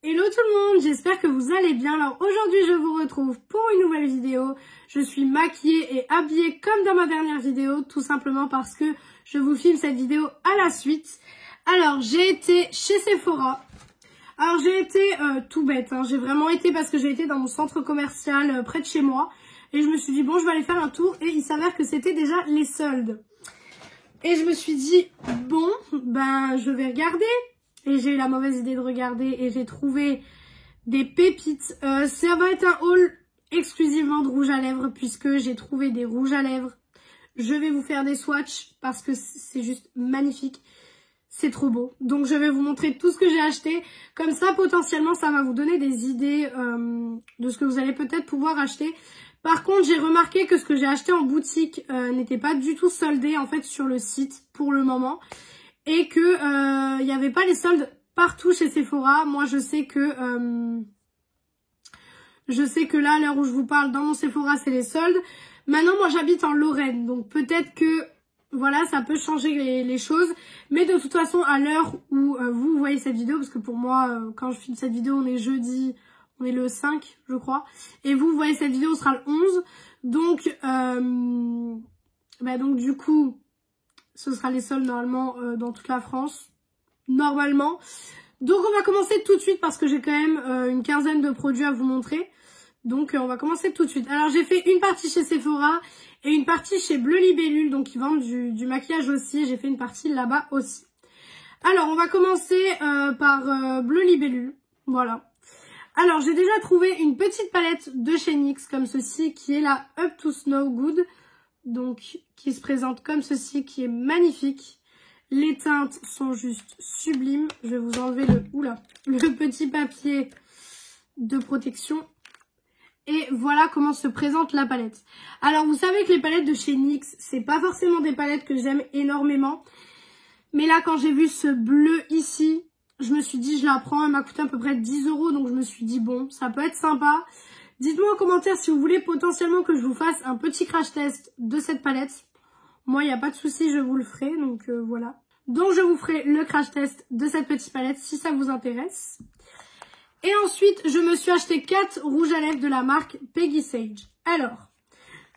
Hello tout le monde, j'espère que vous allez bien. Alors aujourd'hui je vous retrouve pour une nouvelle vidéo. Je suis maquillée et habillée comme dans ma dernière vidéo, tout simplement parce que je vous filme cette vidéo à la suite. Alors j'ai été chez Sephora. Alors j'ai été tout bête, hein. J'ai vraiment été parce que j'ai été dans mon centre commercial près de chez moi. Et je me suis dit bon, je vais aller faire un tour et il s'avère que c'était déjà les soldes. Et je me suis dit bon, ben je vais regarder. Et j'ai eu la mauvaise idée de regarder et j'ai trouvé des pépites. Ça va être un haul exclusivement de rouge à lèvres puisque j'ai trouvé des rouges à lèvres. Je vais vous faire des swatchs parce que c'est juste magnifique. C'est trop beau. Donc je vais vous montrer tout ce que j'ai acheté. Comme ça, potentiellement, ça va vous donner des idées de ce que vous allez peut-être pouvoir acheter. Par contre, j'ai remarqué que ce que j'ai acheté en boutique n'était pas du tout soldé en fait sur le site pour le moment. Et que il n'y avait pas les soldes partout chez Sephora. Moi, je sais que là, à l'heure où je vous parle, dans mon Sephora, c'est les soldes. Maintenant, moi, j'habite en Lorraine. Donc, peut-être que, voilà, ça peut changer les choses. Mais de toute façon, à l'heure où vous voyez cette vidéo, parce que pour moi, quand je filme cette vidéo, on est jeudi, on est le 5, je crois. Et vous voyez cette vidéo, on sera le 11. Donc, donc du coup... Ce sera les soldes normalement dans toute la France. Normalement. Donc on va commencer tout de suite parce que j'ai quand même une quinzaine de produits à vous montrer. Donc on va commencer tout de suite. Alors j'ai fait une partie chez Sephora et une partie chez Bleu Libellule. Donc ils vendent du maquillage aussi. J'ai fait une partie là-bas aussi. Alors on va commencer par Bleu Libellule. Voilà. Alors j'ai déjà trouvé une petite palette de chez NYX comme ceci qui est la Up to Snow Good. Donc, qui se présente comme ceci, qui est magnifique. Les teintes sont juste sublimes. Je vais vous enlever le petit papier de protection. Et voilà comment se présente la palette. Alors, vous savez que les palettes de chez NYX, c'est pas forcément des palettes que j'aime énormément. Mais là, quand j'ai vu ce bleu ici, je me suis dit, je la prends. Elle m'a coûté à peu près 10 €. Donc, je me suis dit, bon, ça peut être sympa. Dites-moi en commentaire si vous voulez potentiellement que je vous fasse un petit crash test de cette palette. Moi, il n'y a pas de souci, je vous le ferai. Donc, voilà. Donc, je vous ferai le crash test de cette petite palette si ça vous intéresse. Et ensuite, je me suis acheté 4 rouges à lèvres de la marque Peggy Sage. Alors,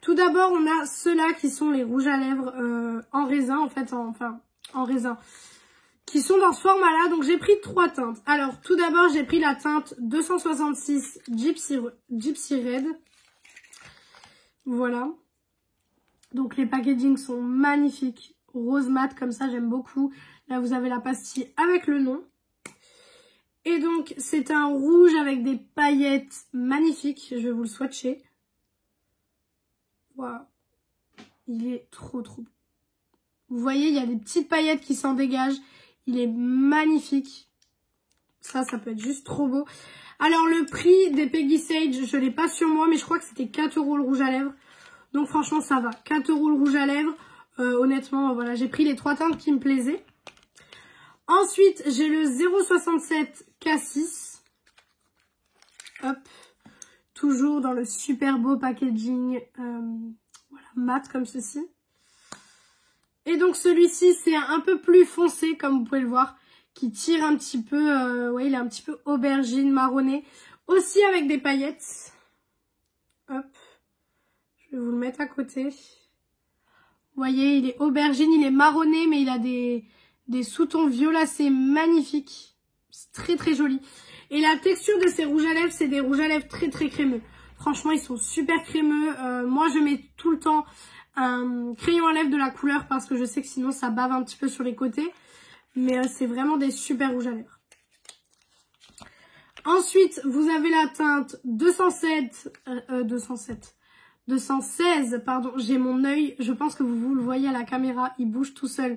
tout d'abord, on a ceux-là qui sont les rouges à lèvres en raisin. En fait, en raisin. Qui sont dans ce format-là. Donc, j'ai pris 3 teintes. Alors, tout d'abord, j'ai pris la teinte 266 Gypsy Red. Voilà. Donc, les packagings sont magnifiques. Rose mat, comme ça, j'aime beaucoup. Là, vous avez la pastille avec le nom. Et donc, c'est un rouge avec des paillettes magnifiques. Je vais vous le swatcher. Waouh. Il est trop, trop beau. Vous voyez, il y a des petites paillettes qui s'en dégagent. Il est magnifique. Ça peut être juste trop beau. Alors, le prix des Peggy Sage, je ne l'ai pas sur moi, mais je crois que c'était 4 € le rouge à lèvres. Donc, franchement, ça va. 4 € le rouge à lèvres. Honnêtement, voilà, j'ai pris les 3 teintes qui me plaisaient. Ensuite, j'ai le 067 K6. Hop. Toujours dans le super beau packaging. Voilà, mat comme ceci. Et donc celui-ci, c'est un peu plus foncé, comme vous pouvez le voir, qui tire un petit peu, ouais, il est un petit peu aubergine, marronné, aussi avec des paillettes. Hop, je vais vous le mettre à côté. Vous voyez, il est aubergine, il est marronné, mais il a des sous-tons violacés magnifiques. C'est très très joli. Et la texture de ces rouges à lèvres, c'est des rouges à lèvres très très crémeux. Franchement, ils sont super crémeux. Moi, je mets tout le temps un crayon à lèvres de la couleur parce que je sais que sinon ça bave un petit peu sur les côtés. Mais c'est vraiment des super rouges à lèvres. Ensuite, vous avez la teinte 216, pardon. J'ai mon œil, je pense que vous le voyez à la caméra, il bouge tout seul.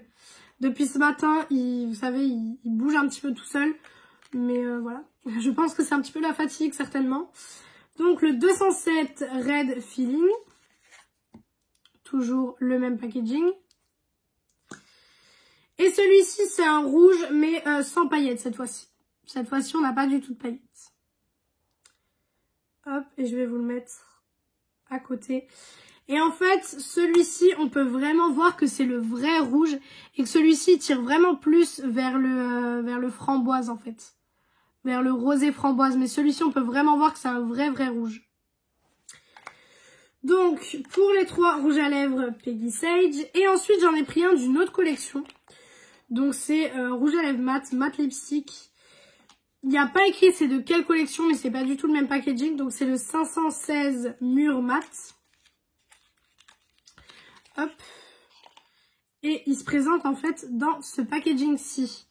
Depuis ce matin, vous savez, il bouge un petit peu tout seul. Mais voilà, je pense que c'est un petit peu la fatigue certainement. Donc le 207 Red Feeling. Toujours le même packaging. Et celui-ci, c'est un rouge, mais sans paillettes cette fois-ci. Cette fois-ci, on n'a pas du tout de paillettes. Hop, et je vais vous le mettre à côté. Et en fait, celui-ci, on peut vraiment voir que c'est le vrai rouge. Et que celui-ci tire vraiment plus vers le framboise, en fait. vers le rosé framboise. Mais celui-ci, on peut vraiment voir que c'est un vrai rouge. Donc, pour les 3 rouges à lèvres Peggy Sage. Et ensuite, j'en ai pris un d'une autre collection. Donc, c'est rouge à lèvres mat lipstick. Il n'y a pas écrit c'est de quelle collection, mais c'est pas du tout le même packaging. Donc, c'est le 516 mûr mat. Hop. Et il se présente en fait dans ce packaging-ci.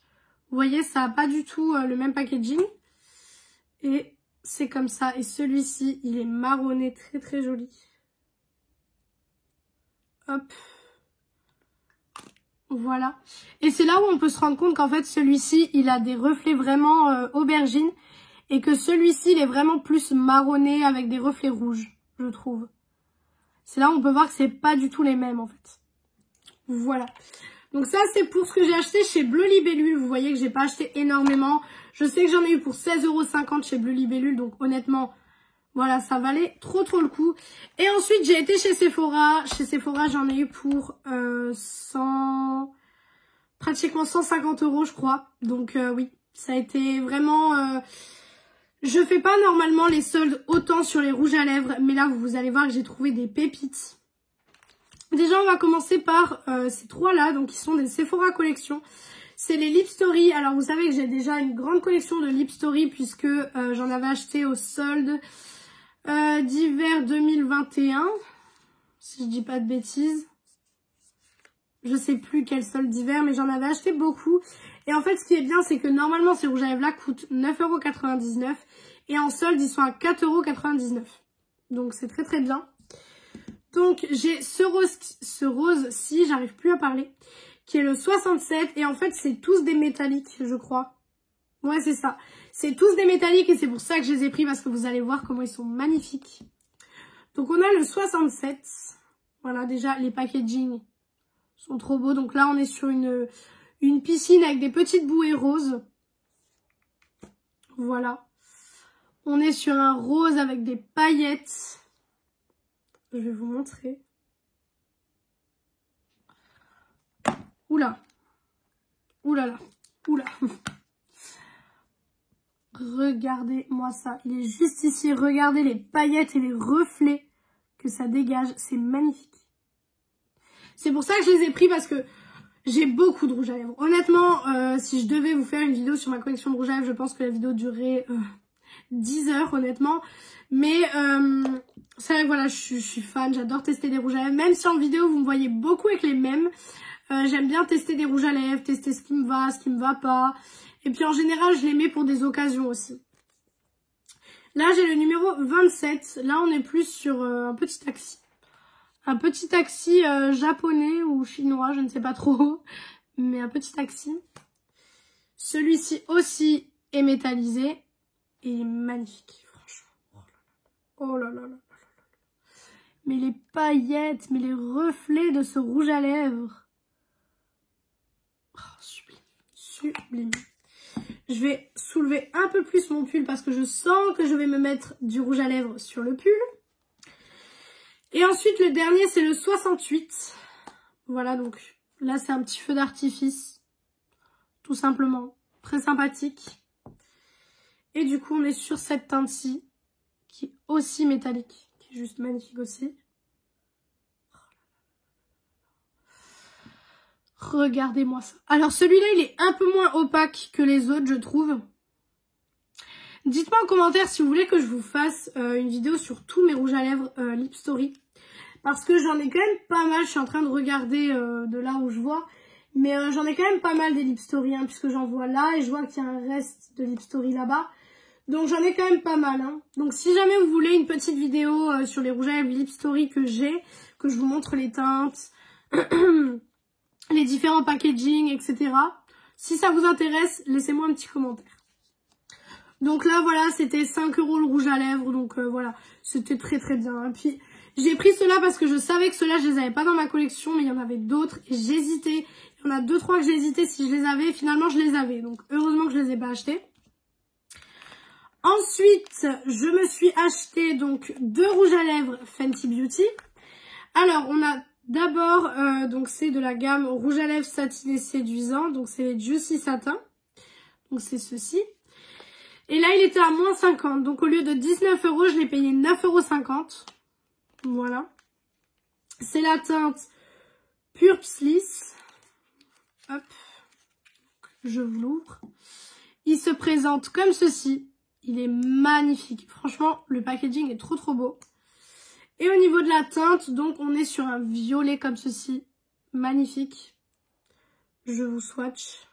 Vous voyez, ça n'a pas du tout le même packaging. Et c'est comme ça. Et celui-ci, il est marronné, très joli. Hop. Voilà. Et c'est là où on peut se rendre compte qu'en fait, celui-ci, il a des reflets vraiment aubergine. Et que celui-ci, il est vraiment plus marronné avec des reflets rouges, je trouve. C'est là où on peut voir que c'est pas du tout les mêmes, en fait. Voilà. Donc ça, c'est pour ce que j'ai acheté chez Bleu Libellule. Vous voyez que j'ai pas acheté énormément. Je sais que j'en ai eu pour 16,50 € chez Bleu Libellule. Donc honnêtement, voilà, ça valait trop le coup. Et ensuite, j'ai été chez Sephora. Chez Sephora, j'en ai eu pour pratiquement 150 €, je crois. Donc oui, ça a été vraiment... Je fais pas normalement les soldes autant sur les rouges à lèvres. Mais là, vous allez voir que j'ai trouvé des pépites. Déjà, on va commencer par ces 3-là, donc qui sont des Sephora Collection. C'est les Lip Story. Alors, vous savez que j'ai déjà une grande collection de Lip Story puisque j'en avais acheté au solde d'hiver 2021. Si je dis pas de bêtises. Je sais plus quel solde d'hiver, mais j'en avais acheté beaucoup. Et en fait, ce qui est bien, c'est que normalement, ces rouges à lèvres-là coûtent 9,99 € et en solde, ils sont à 4,99 €. Donc, c'est très bien. Donc, j'ai ce rose-ci, j'arrive plus à parler, qui est le 67. Et en fait, c'est tous des métalliques, je crois. Ouais, c'est ça. C'est tous des métalliques et c'est pour ça que je les ai pris parce que vous allez voir comment ils sont magnifiques. Donc, on a le 67. Voilà, déjà, les packaging sont trop beaux. Donc là, on est sur une piscine avec des petites bouées roses. Voilà. On est sur un rose avec des paillettes. Je vais vous montrer. Oula. Oulala. Oula. Regardez-moi ça. Il est juste ici. Regardez les paillettes et les reflets que ça dégage. C'est magnifique. C'est pour ça que je les ai pris parce que j'ai beaucoup de rouge à lèvres. Honnêtement, si je devais vous faire une vidéo sur ma collection de rouge à lèvres, je pense que la vidéo durerait 10 heures honnêtement. Mais c'est vrai que voilà, je suis fan, j'adore tester des rouges à lèvres. Même si en vidéo vous me voyez beaucoup avec les mêmes. J'aime bien tester des rouges à lèvres, tester ce qui me va, ce qui me va pas. Et puis en général, je les mets pour des occasions aussi. Là, j'ai le numéro 27. Là, on est plus sur un petit taxi. Un petit taxi japonais ou chinois, je ne sais pas trop. Mais un petit taxi. Celui-ci aussi est métallisé. Et il est magnifique, franchement. Oh là là là là là. Mais les paillettes, mais les reflets de ce rouge à lèvres. Oh, sublime. Sublime. Je vais soulever un peu plus mon pull parce que je sens que je vais me mettre du rouge à lèvres sur le pull. Et ensuite, le dernier, c'est le 68. Voilà, donc là, c'est un petit feu d'artifice. Tout simplement. Très sympathique. Et du coup, on est sur cette teinte-ci, qui est aussi métallique, qui est juste magnifique aussi. Regardez-moi ça. Alors, celui-là, il est un peu moins opaque que les autres, je trouve. Dites-moi en commentaire si vous voulez que je vous fasse une vidéo sur tous mes rouges à lèvres Lip Story. Parce que j'en ai quand même pas mal. Je suis en train de regarder de là où je vois. Mais j'en ai quand même pas mal des Lip Story, hein, puisque j'en vois là. Et je vois qu'il y a un reste de Lip Story là-bas. Donc j'en ai quand même pas mal. Hein. Donc si jamais vous voulez une petite vidéo sur les rouges à lèvres Lip Story que j'ai, que je vous montre les teintes, les différents packaging, etc. Si ça vous intéresse, laissez-moi un petit commentaire. Donc là, voilà, c'était 5 € le rouge à lèvres. Donc voilà, c'était très bien. Et puis, j'ai pris ceux-là parce que je savais que ceux-là, je les avais pas dans ma collection. Mais il y en avait d'autres et j'hésitais. Il y en a 2-3 que j'hésitais si je les avais. Finalement, je les avais. Donc, heureusement que je les ai pas achetés. Ensuite, je me suis acheté donc 2 rouges à lèvres Fenty Beauty. Alors, on a d'abord, donc c'est de la gamme rouge à lèvres satiné séduisant. Donc, c'est les Juicy Satin. Donc, c'est ceci. Et là, il était à moins 50. Donc, au lieu de 19 €, je l'ai payé 9,50 €. Voilà. C'est la teinte Pure Sliss. Hop. Je vous l'ouvre. Il se présente comme ceci. Il est magnifique. Franchement, le packaging est trop trop beau. Et au niveau de la teinte, donc, on est sur un violet comme ceci. Magnifique. Je vous swatch.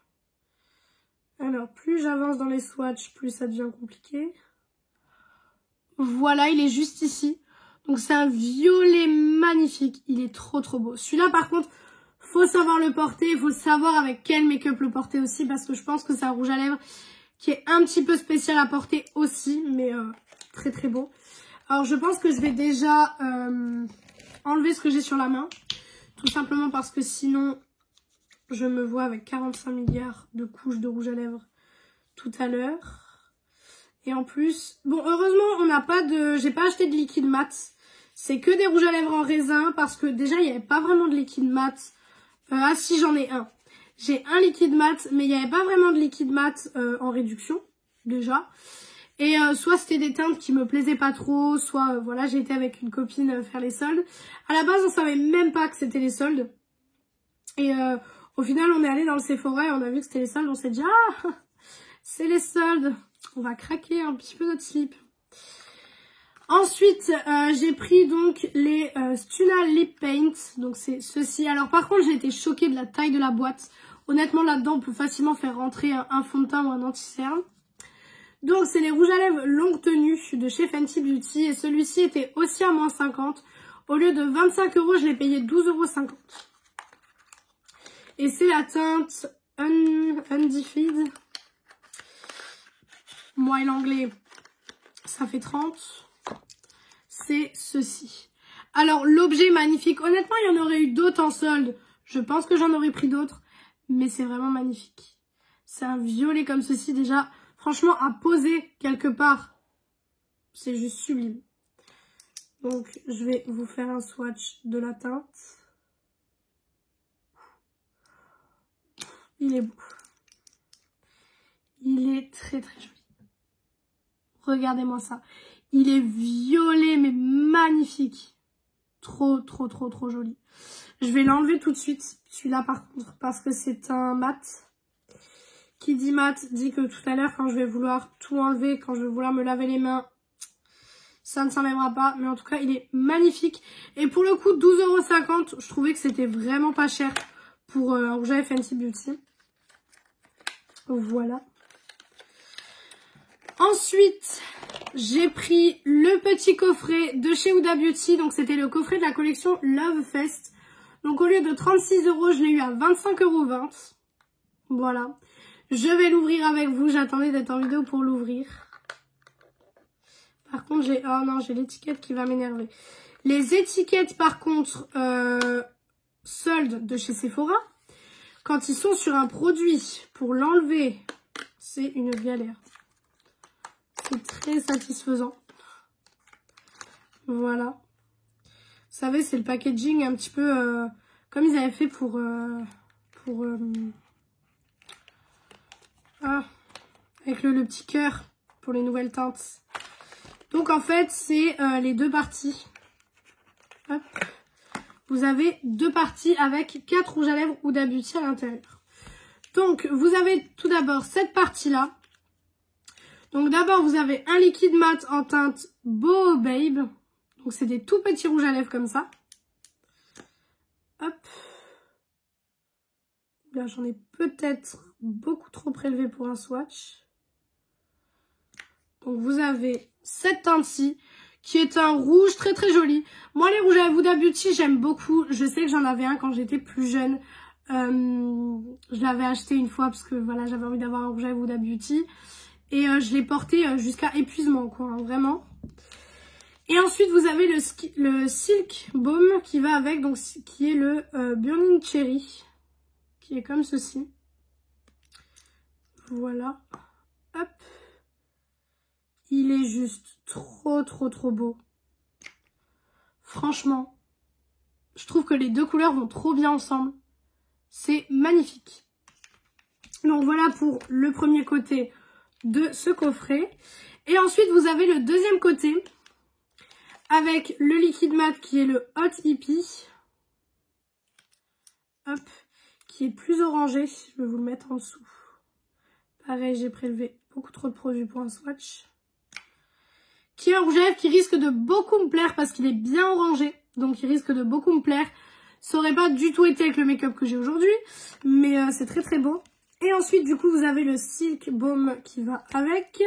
Alors, plus j'avance dans les swatchs, plus ça devient compliqué. Voilà, il est juste ici. Donc, c'est un violet magnifique. Il est trop, trop beau. Celui-là, par contre, faut savoir le porter. Il faut savoir avec quel make-up le porter aussi. Parce que je pense que c'est un rouge à lèvres qui est un petit peu spécial à porter aussi. Mais très, très beau. Alors, je pense que je vais déjà enlever ce que j'ai sur la main. Tout simplement parce que sinon... je me vois avec 45 milliards de couches de rouge à lèvres tout à l'heure. Et en plus, bon, heureusement, on n'a pas de... j'ai pas acheté de liquide mat. C'est que des rouges à lèvres en raisin parce que déjà, il n'y avait pas vraiment de liquide mat. Ah si, j'en ai un. J'ai un liquide mat, mais il n'y avait pas vraiment de liquide mat en réduction, déjà. Et soit c'était des teintes qui me plaisaient pas trop, soit, voilà, j'ai été avec une copine faire les soldes. À la base, on savait même pas que c'était les soldes. Et... au final, on est allé dans le Sephora et on a vu que c'était les soldes. On s'est dit, ah, c'est les soldes. On va craquer un petit peu notre slip. Ensuite, j'ai pris donc les Stuna Lip Paint. Donc, c'est ceci. Alors, par contre, j'ai été choquée de la taille de la boîte. Honnêtement, là-dedans, on peut facilement faire rentrer un fond de teint ou un anti-cerne. Donc, c'est les rouges à lèvres longue tenue de chez Fenty Beauty. Et celui-ci était aussi à moins 50. Au lieu de 25 €, je l'ai payé 12,50 €. Et c'est la teinte Undefeated. Moi et l'anglais, ça fait 30. C'est ceci. Alors, l'objet magnifique. Honnêtement, il y en aurait eu d'autres en solde. Je pense que j'en aurais pris d'autres. Mais c'est vraiment magnifique. C'est un violet comme ceci. Déjà, franchement, à poser quelque part, c'est juste sublime. Donc, je vais vous faire un swatch de la teinte. Il est beau. Il est très très joli. Regardez-moi ça. Il est violet mais magnifique. Trop trop trop trop joli. Je vais l'enlever tout de suite. Celui-là par contre parce que c'est un mat. Qui dit mat dit que tout à l'heure quand je vais vouloir tout enlever, quand je vais vouloir me laver les mains, ça ne s'enlèvera pas. Mais en tout cas il est magnifique. Et pour le coup 12,50 €, je trouvais que c'était vraiment pas cher pour un rouge à lèvres Fenty Beauty. Voilà. Ensuite, j'ai pris le petit coffret de chez Huda Beauty. Donc, c'était le coffret de la collection Love Fest. Donc, au lieu de 36 €, je l'ai eu à 25,20 €. Voilà. Je vais l'ouvrir avec vous. J'attendais d'être en vidéo pour l'ouvrir. Par contre, j'ai... oh non, j'ai l'étiquette qui va m'énerver. Les étiquettes, par contre, soldes de chez Sephora. Quand ils sont sur un produit, pour l'enlever, c'est une galère. C'est très satisfaisant. Voilà. Vous savez, c'est le packaging un petit peu comme ils avaient fait pour avec le petit cœur pour les nouvelles teintes. Donc en fait, c'est les deux parties. Hop. Vous avez deux parties avec 4 rouges à lèvres Huda Beauty à l'intérieur. Donc, vous avez tout d'abord cette partie-là. Donc, d'abord, vous avez un liquide mat en teinte Beau Babe. Donc, c'est des tout petits rouges à lèvres comme ça. Hop. Là, j'en ai peut-être beaucoup trop prélevé pour un swatch. Donc, vous avez cette teinte-ci, qui est un rouge très très joli. Moi, les rouges à lèvres Huda Beauty, j'aime beaucoup. Je sais que j'en avais un quand j'étais plus jeune. Je l'avais acheté une fois parce que voilà, j'avais envie d'avoir un rouge à lèvres Huda Beauty. Et je l'ai porté jusqu'à épuisement, quoi, hein, vraiment. Et ensuite, vous avez le Silk Balm qui va avec, donc qui est le Burning Cherry. Qui est comme ceci. Voilà. Hop. Il est juste trop trop trop beau. Franchement, je trouve que les deux couleurs vont trop bien ensemble. C'est magnifique. Donc voilà pour le premier côté de ce coffret. Et ensuite, vous avez le deuxième côté avec le liquide mat qui est le Hot Hippie. Hop, qui est plus orangé. Je vais vous le mettre en dessous. Pareil, j'ai prélevé beaucoup trop de produits pour un swatch. Qui est un rouge à lèvres qui risque de beaucoup me plaire parce qu'il est bien orangé. Donc, il risque de beaucoup me plaire. Ça aurait pas du tout été avec le make-up que j'ai aujourd'hui. Mais c'est très très beau. Et ensuite, du coup, vous avez le Silk Balm qui va avec.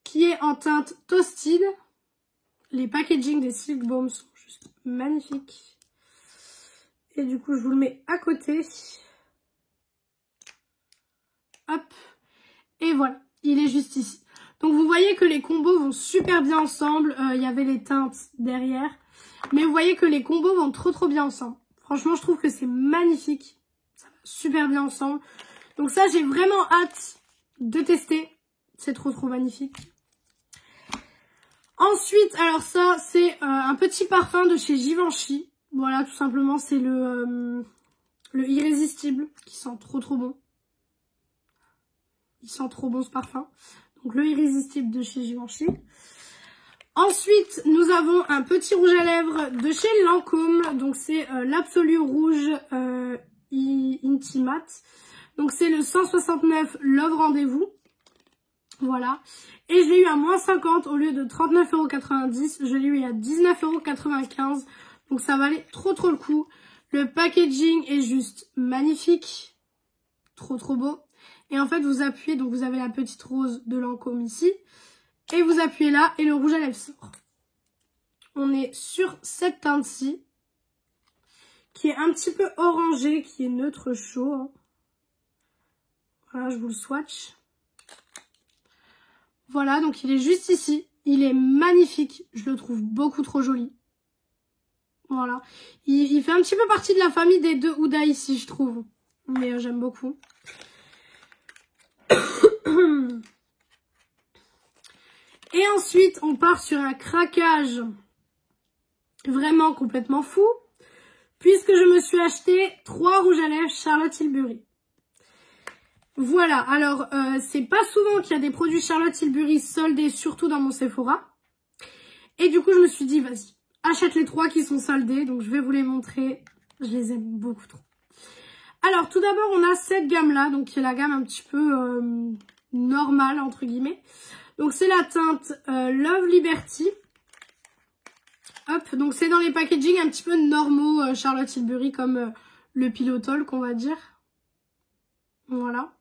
Qui est en teinte Toasted. Les packaging des Silk Balm sont juste magnifiques. Et du coup, je vous le mets à côté. Hop. Et voilà, il est juste ici. Donc vous voyez que les combos vont super bien ensemble. Il y avait les teintes derrière. Mais vous voyez que les combos vont trop bien ensemble. Franchement, je trouve que c'est magnifique. Ça va super bien ensemble. Donc ça, j'ai vraiment hâte de tester. C'est trop magnifique. Ensuite, alors ça, c'est un petit parfum de chez Givenchy. Voilà, tout simplement, c'est le Irrésistible qui sent trop bon. Il sent trop bon ce parfum. Donc le Irrésistible de chez Givenchy. Ensuite, nous avons un petit rouge à lèvres de chez Lancôme. Donc c'est l'Absolu Rouge Intimate. Donc c'est le 169 Love Rendez-vous. Voilà. Et je l'ai eu à moins 50 au lieu de 39,90 €. Je l'ai eu à 19,95 €. Donc ça valait trop le coup. Le packaging est juste magnifique. Trop beau. Et en fait vous appuyez, donc vous avez la petite rose de Lancôme ici. Et vous appuyez là et le rouge à lèvres sort. On est sur cette teinte-ci. Qui est un petit peu orangée, qui est neutre chaud. Hein. Voilà, je vous le swatch. Voilà, donc il est juste ici. Il est magnifique. Je le trouve beaucoup trop joli. Voilà. Il fait un petit peu partie de la famille des deux Huda ici, je trouve. Mais j'aime beaucoup. Et ensuite, on part sur un craquage vraiment complètement fou. Puisque je me suis acheté 3 rouges à lèvres Charlotte Tilbury. Voilà, alors c'est pas souvent qu'il y a des produits Charlotte Tilbury soldés, surtout dans mon Sephora. Et du coup, je me suis dit, vas-y, achète les 3 qui sont soldés. Donc, je vais vous les montrer. Je les aime beaucoup trop. Alors, tout d'abord, on a cette gamme-là, donc qui est la gamme un petit peu normale, entre guillemets. Donc, c'est la teinte Love Liberty. Hop, donc c'est dans les packaging un petit peu normaux Charlotte Tilbury, comme le Pillow Talk, on va dire. Voilà.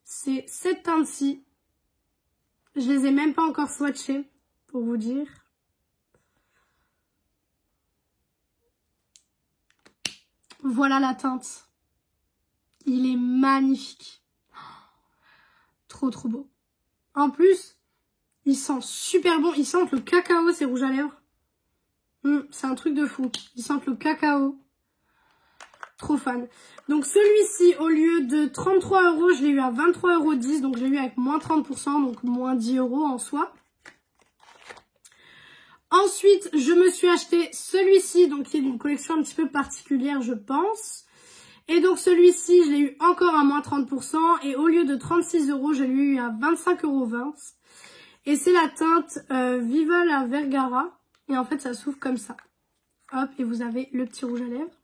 C'est cette teinte-ci. Je les ai même pas encore swatchées, pour vous dire. Voilà la teinte. Il est magnifique. Trop beau. En plus, il sent super bon. Ils sentent le cacao, ces rouges à lèvres. C'est un truc de fou. Ils sentent le cacao. Trop fan. Donc celui-ci, au lieu de 33 €, je l'ai eu à 23,10 €. Donc je l'ai eu avec moins 30%, donc moins 10 € en soi. Ensuite, je me suis acheté celui-ci, donc qui est d'une collection un petit peu particulière, je pense. Et donc celui-ci, je l'ai eu encore à moins 30%. Et au lieu de 36 €, je l'ai eu à 25,20 €. Et c'est la teinte Viva la Vergara. Et en fait, ça s'ouvre comme ça. Hop, et vous avez le petit rouge à lèvres.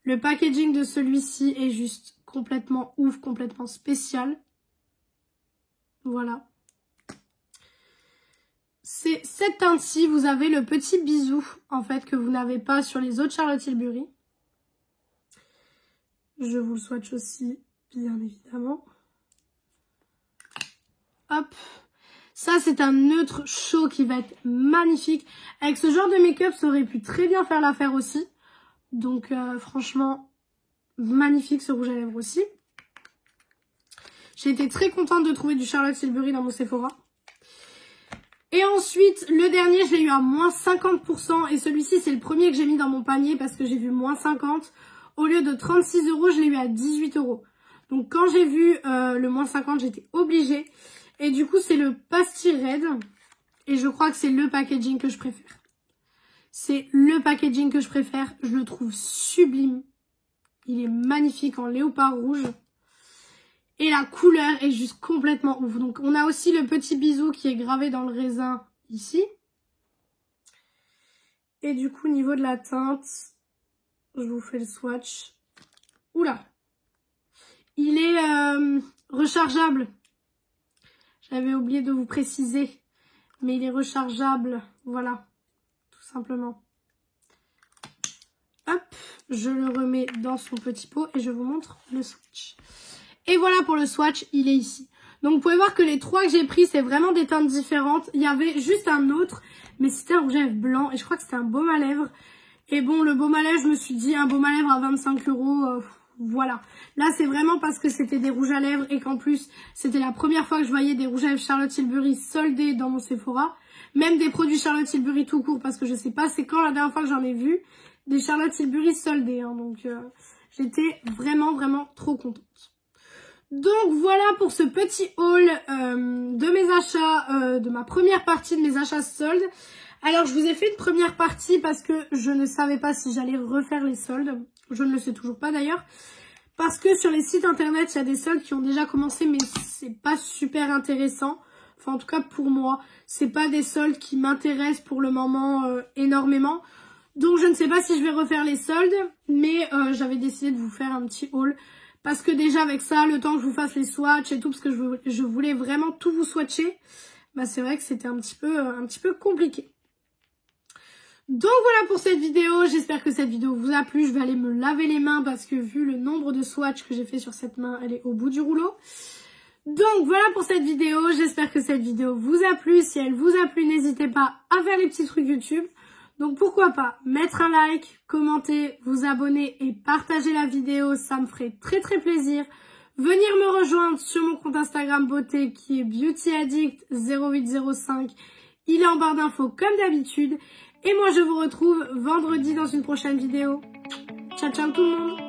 Le packaging de celui-ci est juste complètement ouf, complètement spécial. Voilà. C'est cette teinte-ci, vous avez le petit bisou, en fait, que vous n'avez pas sur les autres Charlotte Tilbury. Je vous le swatch aussi, bien évidemment. Hop. Ça, c'est un neutre chaud qui va être magnifique. Avec ce genre de make-up, ça aurait pu très bien faire l'affaire aussi. Donc, franchement, magnifique ce rouge à lèvres aussi. J'ai été très contente de trouver du Charlotte Tilbury dans mon Sephora. Et ensuite, le dernier, je l'ai eu à moins 50%. Et celui-ci, c'est le premier que j'ai mis dans mon panier parce que j'ai vu moins 50. Au lieu de 36 €, je l'ai eu à 18 €. Donc, quand j'ai vu le moins 50, j'étais obligée. Et du coup, c'est le Pastille Red. Et je crois que c'est le packaging que je préfère. C'est le packaging que je préfère. Je le trouve sublime. Il est magnifique en léopard rouge. Et la couleur est juste complètement ouf. Donc on a aussi le petit bisou qui est gravé dans le raisin ici. Et du coup, au niveau de la teinte, je vous fais le swatch. Oula! Il est rechargeable. J'avais oublié de vous préciser. Mais il est rechargeable. Voilà. Tout simplement. Hop. Je le remets dans son petit pot et je vous montre le swatch. Et voilà pour le swatch. Il est ici. Donc vous pouvez voir que les 3 que j'ai pris, c'est vraiment des teintes différentes. Il y avait juste un autre, mais c'était un rouge à lèvres blanc et je crois que c'était un baume à lèvres. Et bon, le baume à lèvres, je me suis dit un baume à lèvres à 25 €, voilà. Là, c'est vraiment parce que c'était des rouges à lèvres et qu'en plus, c'était la première fois que je voyais des rouges à lèvres Charlotte Tilbury soldés dans mon Sephora. Même des produits Charlotte Tilbury tout court, parce que je sais pas c'est quand la dernière fois que j'en ai vu des Charlotte Tilbury soldés. Hein, donc, j'étais vraiment trop contente. Donc voilà pour ce petit haul de mes achats, de ma première partie de mes achats soldes. Alors je vous ai fait une première partie parce que je ne savais pas si j'allais refaire les soldes. Je ne le sais toujours pas d'ailleurs. Parce que sur les sites internet, il y a des soldes qui ont déjà commencé mais c'est pas super intéressant. Enfin en tout cas pour moi, c'est pas des soldes qui m'intéressent pour le moment énormément. Donc je ne sais pas si je vais refaire les soldes, mais j'avais décidé de vous faire un petit haul. Parce que déjà avec ça, le temps que je vous fasse les swatchs et tout, parce que je voulais vraiment tout vous swatcher, bah c'est vrai que c'était un petit peu compliqué. Donc voilà pour cette vidéo, j'espère que cette vidéo vous a plu. Je vais aller me laver les mains parce que vu le nombre de swatchs que j'ai fait sur cette main, elle est au bout du rouleau. Donc voilà pour cette vidéo, j'espère que cette vidéo vous a plu. Si elle vous a plu, n'hésitez pas à faire les petits trucs YouTube. Donc pourquoi pas mettre un like, commenter, vous abonner et partager la vidéo, ça me ferait très plaisir. Venir me rejoindre sur mon compte Instagram beauté qui est beautyaddict0805. Il est en barre d'infos comme d'habitude. Et moi je vous retrouve vendredi dans une prochaine vidéo. Ciao ciao tout le monde!